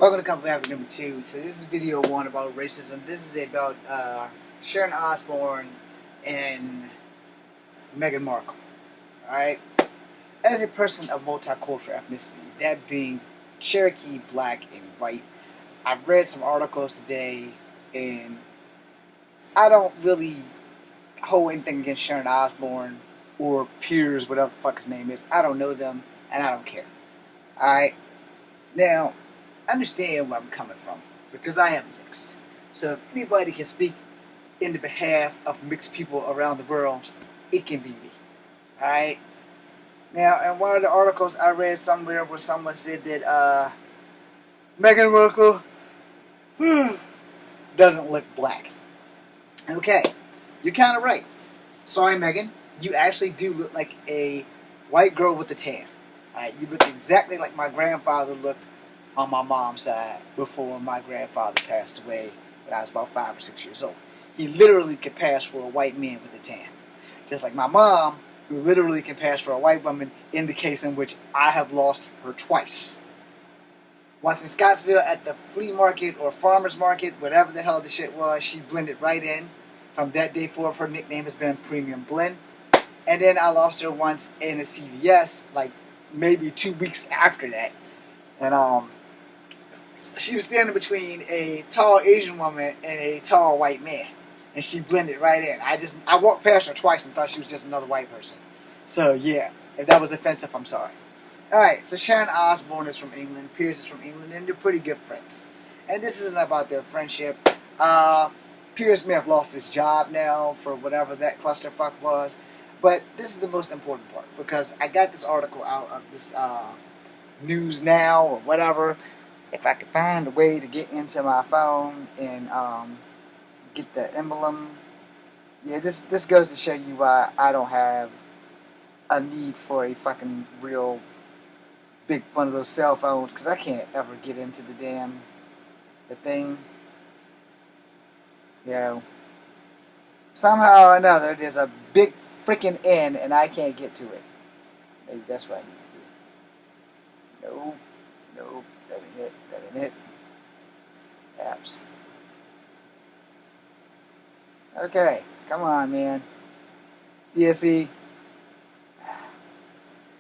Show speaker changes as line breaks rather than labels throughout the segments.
Welcome to Company Habit number 2. So this is video 1 about racism. This is about Sharron Osborne and Meghan Markle. Alright? As a person of multicultural ethnicity, that being Cherokee, black, and white, I've read some articles today, and I don't really hold anything against Sharron Osborne or Piers, whatever the fuck his name is. I don't know them, and I don't care. Alright? Now, understand where I'm coming from, because I am mixed. So if anybody can speak in the behalf of mixed people around the world, it can be me. Alright? Now, in one of the articles I read somewhere where someone said that Meghan Markle doesn't look black. Okay, you're kind of right. Sorry, Meghan. You actually do look like a white girl with a tan. Alright, you look exactly like my grandfather looked on my mom's side before my grandfather passed away when I was about 5 or 6 years old. He literally could pass for a white man with a tan. Just like my mom, who literally can pass for a white woman in the case in which I have lost her twice. Once in Scottsville at the flea market or farmer's market, whatever the hell the shit was, she blended right in. From that day forward, her nickname has been Premium Blend. And then I lost her once in a CVS, like maybe 2 weeks after that. And she was standing between a tall Asian woman and a tall white man, and she blended right in. I walked past her twice and thought she was just another white person. So yeah, if that was offensive, I'm sorry. Alright, so Sharron Osborne is from England, Piers is from England, and they're pretty good friends. And this isn't about their friendship. Piers may have lost his job now for whatever that clusterfuck was, but this is the most important part, because I got this article out of this News Now or whatever. If I could find a way to get into my phone and get the emblem. Yeah, this goes to show you why I don't have a need for a fucking real big one of those cell phones, because I can't ever get into the thing. You know, somehow or another there's a big freaking N and I can't get to it. Maybe that's what I need to do. Nope. That ain't it. Apps. Okay, come on, man. Yeah, see?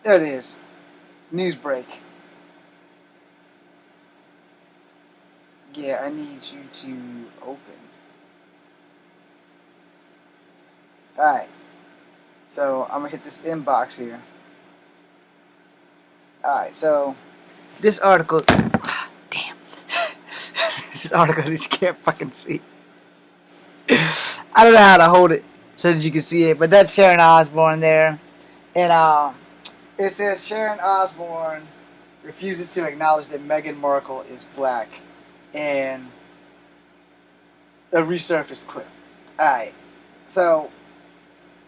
There it is. News break. Yeah, I need you to open. Alright. So, I'm gonna hit this inbox here. Alright, so this article, damn, this article that you can't fucking see. I don't know how to hold it so that you can see it, but that's Sharron Osborne there, and it says Sharron Osborne refuses to acknowledge that Meghan Markle is black, and a resurfaced clip. Alright, so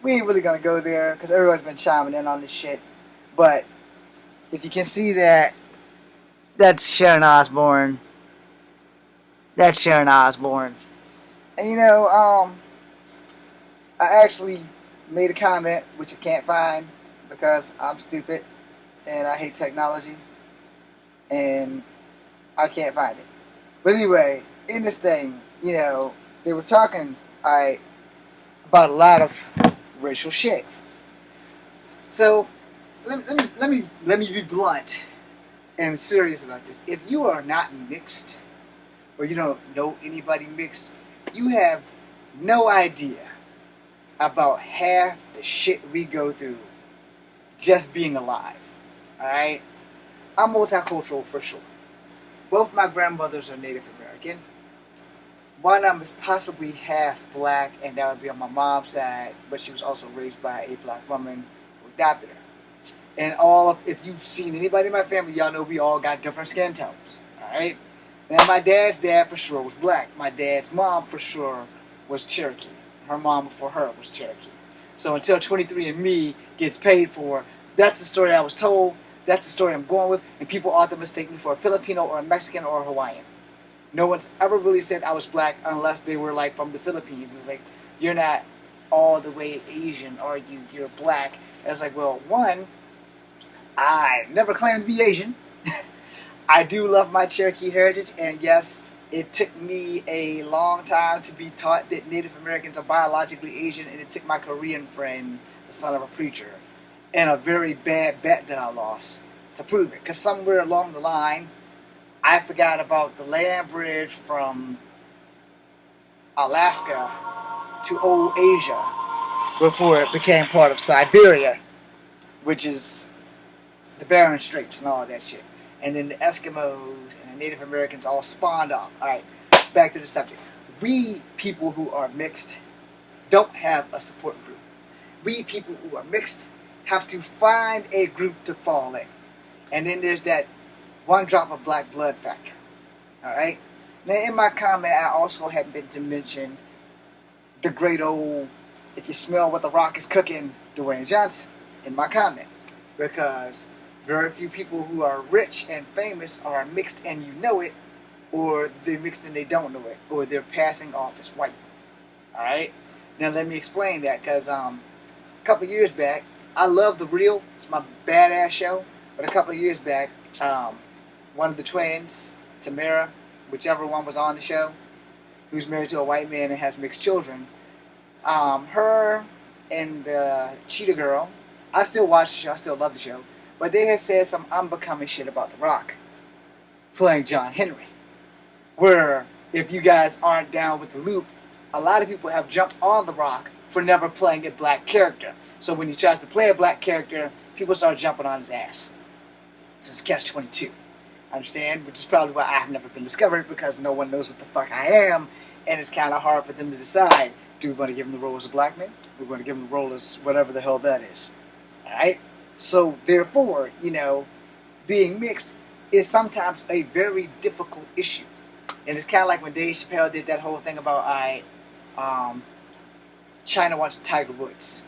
we ain't really gonna go there because everyone's been chiming in on this shit, but if you can see that. That's Sharron Osborne. That's Sharron Osborne. And you know, I actually made a comment, which I can't find because I'm stupid and I hate technology. And I can't find it. But anyway, in this thing, you know, they were talking about a lot of racial shit. So, let me be blunt and serious about this. If you are not mixed, or you don't know anybody mixed, you have no idea about half the shit we go through just being alive. Alright? I'm multicultural for sure. Both my grandmothers are Native American. One of them is possibly half black, and that would be on my mom's side, but she was also raised by a black woman who adopted her. And if you've seen anybody in my family, y'all know we all got different skin tones. Alright? Now, my dad's dad for sure was black. My dad's mom for sure was Cherokee. Her mom before her was Cherokee. So until 23andMe gets paid for, that's the story I was told. That's the story I'm going with. And people often mistake me for a Filipino or a Mexican or a Hawaiian. No one's ever really said I was black unless they were like from the Philippines. It's like, you're not all the way Asian, or you're black. And it's like, well, one, I never claimed to be Asian. I do love my Cherokee heritage, and yes, it took me a long time to be taught that Native Americans are biologically Asian, and it took my Korean friend, the son of a preacher, and a very bad bet that I lost to prove it. Because somewhere along the line, I forgot about the land bridge from Alaska to old Asia before it became part of Siberia, which is the Bering Straits and all of that shit. And then the Eskimos and the Native Americans all spawned off. Alright, back to the subject. We people who are mixed don't have a support group. We people who are mixed have to find a group to fall in. And then there's that one drop of black blood factor. Alright? Now in my comment I also happened to mention the great old, if you smell what the Rock is cooking, Dwayne Johnson, in my comment. Because very few people who are rich and famous are mixed and you know it, or they're mixed and they don't know it, or they're passing off as white. Alright? Now let me explain that, because a couple years back, I love The Real, it's my badass show, but a couple of years back, one of the twins, Tamara, whichever one was on the show, who's married to a white man and has mixed children, her and the Cheetah Girl, I still watch the show, I still love the show, but they had said some unbecoming shit about The Rock playing John Henry. Where, if you guys aren't down with the loop, a lot of people have jumped on The Rock for never playing a black character. So when he tries to play a black character, people start jumping on his ass. It's catch-22. Understand? Which is probably why I've never been discovered, because no one knows what the fuck I am, and it's kind of hard for them to decide, do we want to give him the role as a black man? Do we want to give him the role as whatever the hell that is? Alright? So, therefore, you know, being mixed is sometimes a very difficult issue. And it's kind of like when Dave Chappelle did that whole thing about, China wants Tiger Woods,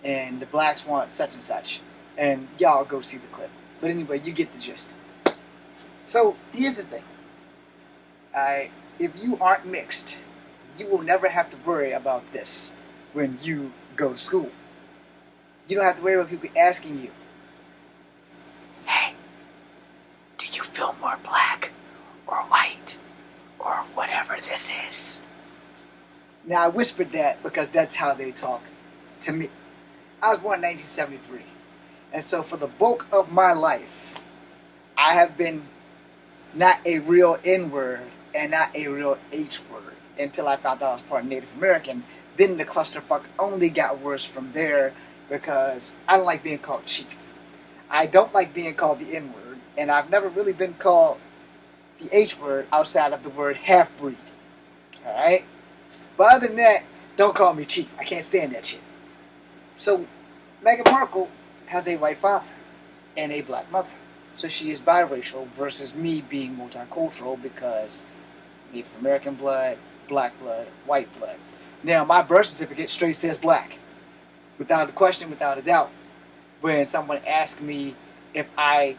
and the blacks want such and such. And y'all go see the clip. But anyway, you get the gist. So, here's the thing. If you aren't mixed, you will never have to worry about this when you go to school. You don't have to worry about people asking you, hey, do you feel more black or white or whatever this is? Now I whispered that because that's how they talk to me. I was born in 1973. And so for the bulk of my life, I have been not a real N-word and not a real H-word until I found out I was part Native American. Then the clusterfuck only got worse from there, because I don't like being called chief. I don't like being called the N-word, and I've never really been called the H-word outside of the word half-breed. Alright? But other than that, don't call me chief. I can't stand that shit. So, Meghan Markle has a white father and a black mother. So she is biracial versus me being multicultural, because Native American blood, black blood, white blood. Now, my birth certificate straight says black. Without a question, without a doubt. When someone asks me if I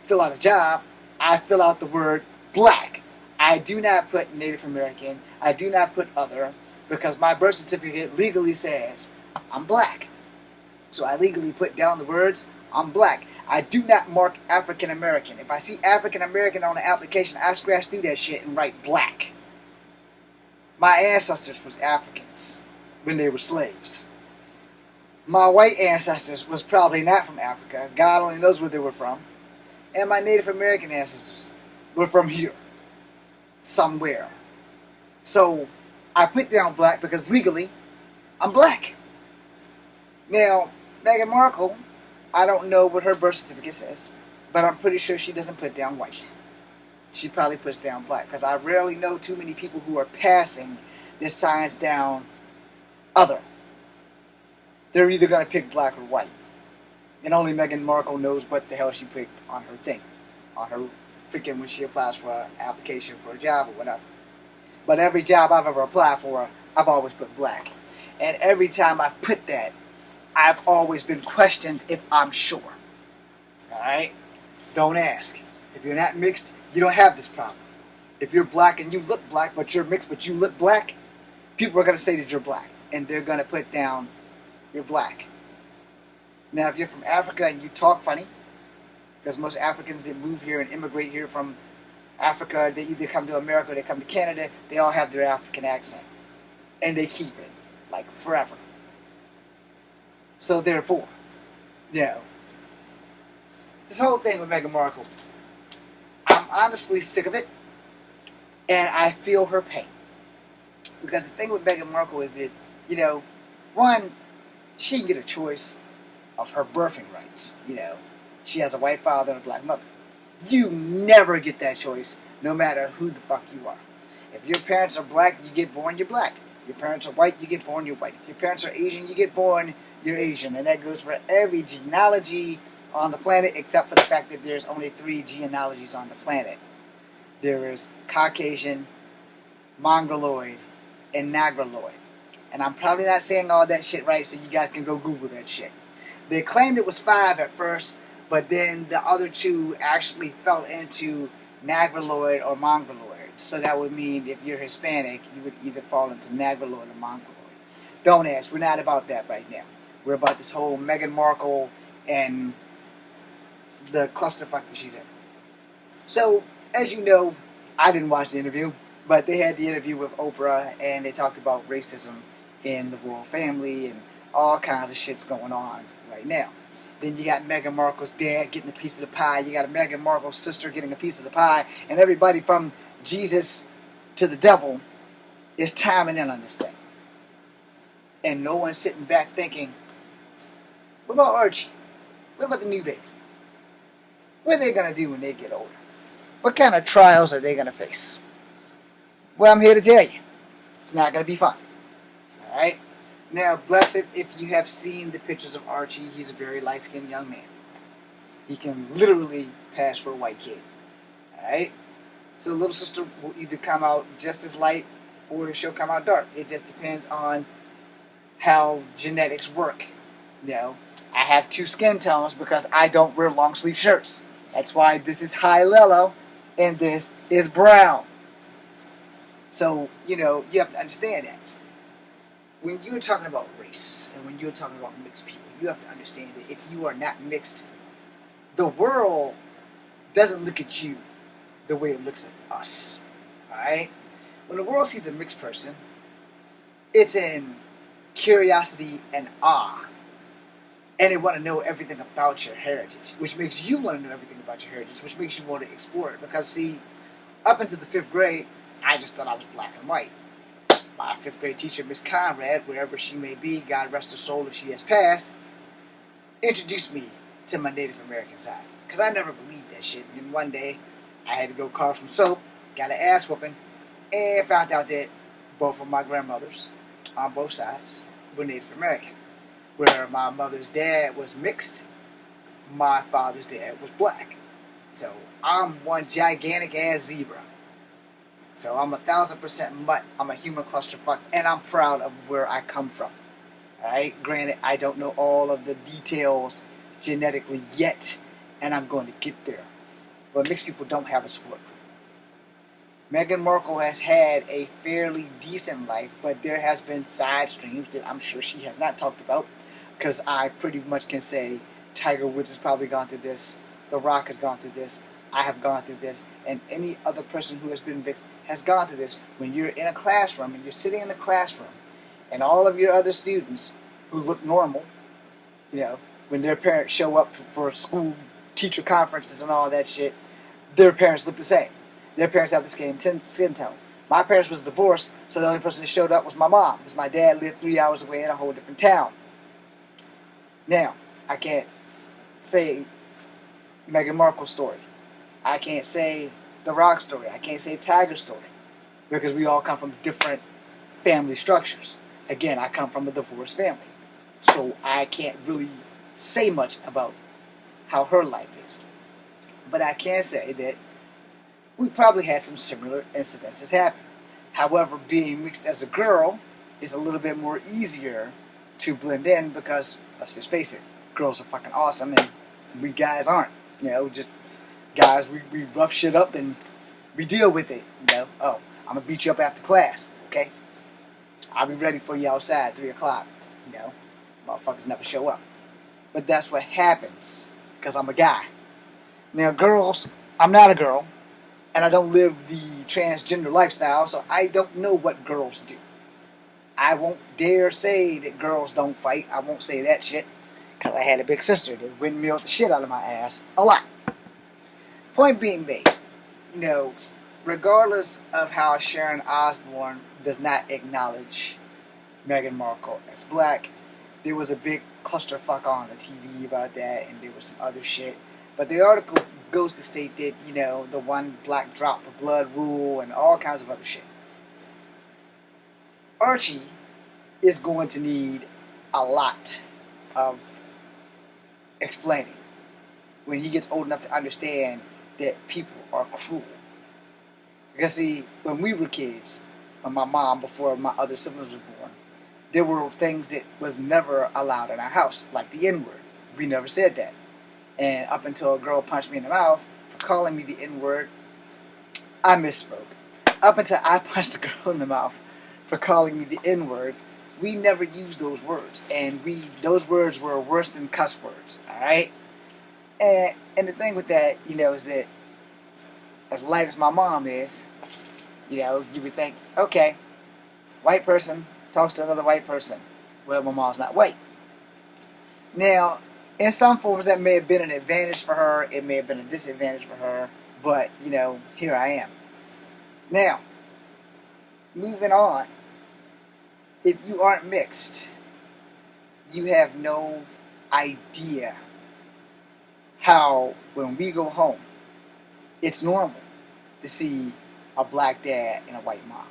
fill out a job, I fill out the word black. I do not put Native American. I do not put other, because my birth certificate legally says I'm black. So I legally put down the words I'm black. I do not mark African American. If I see African American on the application, I scratch through that shit and write black. My ancestors was Africans when they were slaves. My white ancestors was probably not from Africa. God only knows where they were from. And my Native American ancestors were from here. Somewhere. So, I put down black because legally, I'm black. Now, Meghan Markle, I don't know what her birth certificate says, but I'm pretty sure she doesn't put down white. She probably puts down black, because I rarely know too many people who are passing their signs down other. They're either going to pick black or white. And only Meghan Markle knows what the hell she picked on her thing. On her freaking, when she applies for an application for a job or whatever. But every job I've ever applied for, I've always put black. And every time I've put that, I've always been questioned if I'm sure. Alright? Don't ask. If you're not mixed, you don't have this problem. If you're black and you look black, but you're mixed but you look black, people are going to say that you're black. And they're going to put down you're black. Now, if you're from Africa and you talk funny, Because most Africans that move here and immigrate here from Africa, they either come to America or they come to Canada, they all have their African accent. And they keep it, like, forever. So therefore, this whole thing with Meghan Markle, I'm honestly sick of it, and I feel her pain. Because the thing with Meghan Markle is that, one, she can get a choice of her birthing rights. She has a white father and a black mother. You never get that choice, no matter who the fuck you are. If your parents are black, you get born, you're black. Your parents are white, you get born, you're white. If your parents are Asian, you get born, you're Asian. And that goes for every genealogy on the planet, except for the fact that there's only 3 genealogies on the planet. There is Caucasian, Mongoloid, and Negroid. And I'm probably not saying all that shit right, so you guys can go Google that shit. They claimed it was 5 at first, but then the other 2 actually fell into Negroid or Mongoloid. So that would mean if you're Hispanic, you would either fall into Negroid or Mongoloid. Don't ask. We're not about that right now. We're about this whole Meghan Markle and the clusterfuck that she's in. So, as you know, I didn't watch the interview, but they had the interview with Oprah, and they talked about racism in the royal family and all kinds of shit's going on right now. Then you got Meghan Markle's dad getting a piece of the pie. You got Meghan Markle's sister getting a piece of the pie. And everybody from Jesus to the devil is timing in on this thing. And no one's sitting back thinking, what about Archie? What about the new baby? What are they going to do when they get older? What kind of trials are they going to face? Well, I'm here to tell you. It's not going to be fun. Alright? Now, blessed if you have seen the pictures of Archie. He's a very light-skinned young man. He can literally pass for a white kid. Alright? So the little sister will either come out just as light or she'll come out dark. It just depends on how genetics work. I have 2 skin tones because I don't wear long sleeve shirts. That's why this is high yellow and this is brown. So, you have to understand that. When you're talking about race and when you're talking about mixed people, you have to understand that if you are not mixed, the world doesn't look at you the way it looks at us. Alright? When the world sees a mixed person, it's in curiosity and awe. And they want to know everything about your heritage, which makes you want to know everything about your heritage, which makes you want to explore it. Because, see, up into the 5th grade, I just thought I was black and white. My 5th grade teacher, Miss Conrad, wherever she may be, God rest her soul if she has passed, introduced me to my Native American side. Because I never believed that shit. And then one day, I had to go carve some soap, got an ass whooping, and found out that both of my grandmothers, on both sides, were Native American. Where my mother's dad was mixed, my father's dad was black. So I'm one gigantic ass zebra. So I'm 1,000% mutt. I'm a human clusterfuck, and I'm proud of where I come from. Alright? Granted, I don't know all of the details genetically yet, and I'm going to get there. But mixed people don't have a support group. Meghan Markle has had a fairly decent life, but there has been side streams that I'm sure she has not talked about. Because I pretty much can say Tiger Woods has probably gone through this, The Rock has gone through this, I have gone through this, and any other person who has been mixed has gone through this. When you're in a classroom and you're sitting in the classroom, and all of your other students who look normal, when their parents show up for school teacher conferences and all that shit, their parents look the same. Their parents have the same skin tone. My parents was divorced, so the only person that showed up was my mom, because my dad lived 3 hours away in a whole different town. Now, I can't say Meghan Markle's story. I can't say The Rock's story. I can't say Tiger's story. Because we all come from different family structures. Again, I come from a divorced family. So I can't really say much about how her life is. But I can say that we probably had some similar incidences happen. However, being mixed as a girl is a little bit more easier to blend in because, let's just face it, girls are fucking awesome and we guys aren't. Just guys, we rough shit up and we deal with it. Oh, I'm going to beat you up after class, okay? I'll be ready for you outside 3 o'clock. Motherfuckers never show up. But that's what happens because I'm a guy. Now, girls, I'm not a girl, and I don't live the transgender lifestyle, so I don't know what girls do. I won't dare say that girls don't fight. I won't say that shit, because I had a big sister that windmilled the shit out of my ass a lot. Point being made, regardless of how Sharon Osborne does not acknowledge Meghan Markle as black, there was a big clusterfuck on the TV about that, and there was some other shit. But the article goes to state that, the one black drop of blood rule and all kinds of other shit. Archie is going to need a lot of explaining when he gets old enough to understand that people are cruel. Because see, when we were kids, when my mom, before my other siblings were born, there were things that was never allowed in our house, like the N-word. We never said that. And up until a girl punched me in the mouth for calling me the N-word, I misspoke. Up until I punched the girl in the mouth for calling me the N-word, we never used those words. And those words were worse than cuss words, alright? And the thing with that, is that as light as my mom is, you would think, okay, white person talks to another white person. Well, my mom's not white. Now, in some forms that may have been an advantage for her, it may have been a disadvantage for her, but, here I am. Now, moving on, if you aren't mixed, you have no idea how, when we go home, it's normal to see a black dad and a white mom.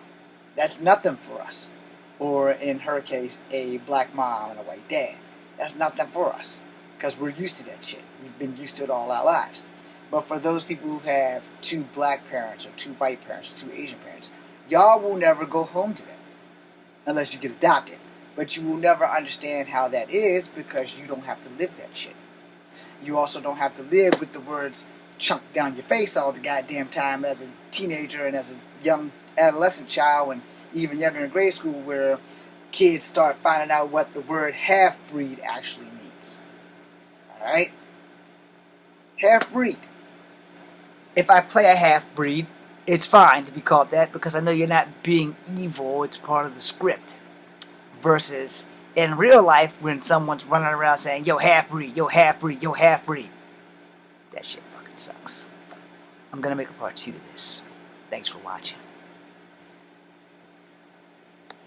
That's nothing for us. Or, in her case, a black mom and a white dad. That's nothing for us. Because we're used to that shit. We've been used to it all our lives. But for those people who have 2 black parents, or 2 white parents, or 2 Asian parents, y'all will never go home to them. Unless you get adopted. But you will never understand how that is because you don't have to live that shit. You also don't have to live with the words chunked down your face all the goddamn time as a teenager and as a young adolescent child and even younger in grade school where kids start finding out what the word half-breed actually means. Alright? Half-breed. If I play a half-breed, it's fine to be called that because I know you're not being evil, it's part of the script. Versus in real life when someone's running around saying, yo half-breed, yo half-breed, yo half-breed. That shit fucking sucks. I'm gonna make a part 2 to this. Thanks for watching.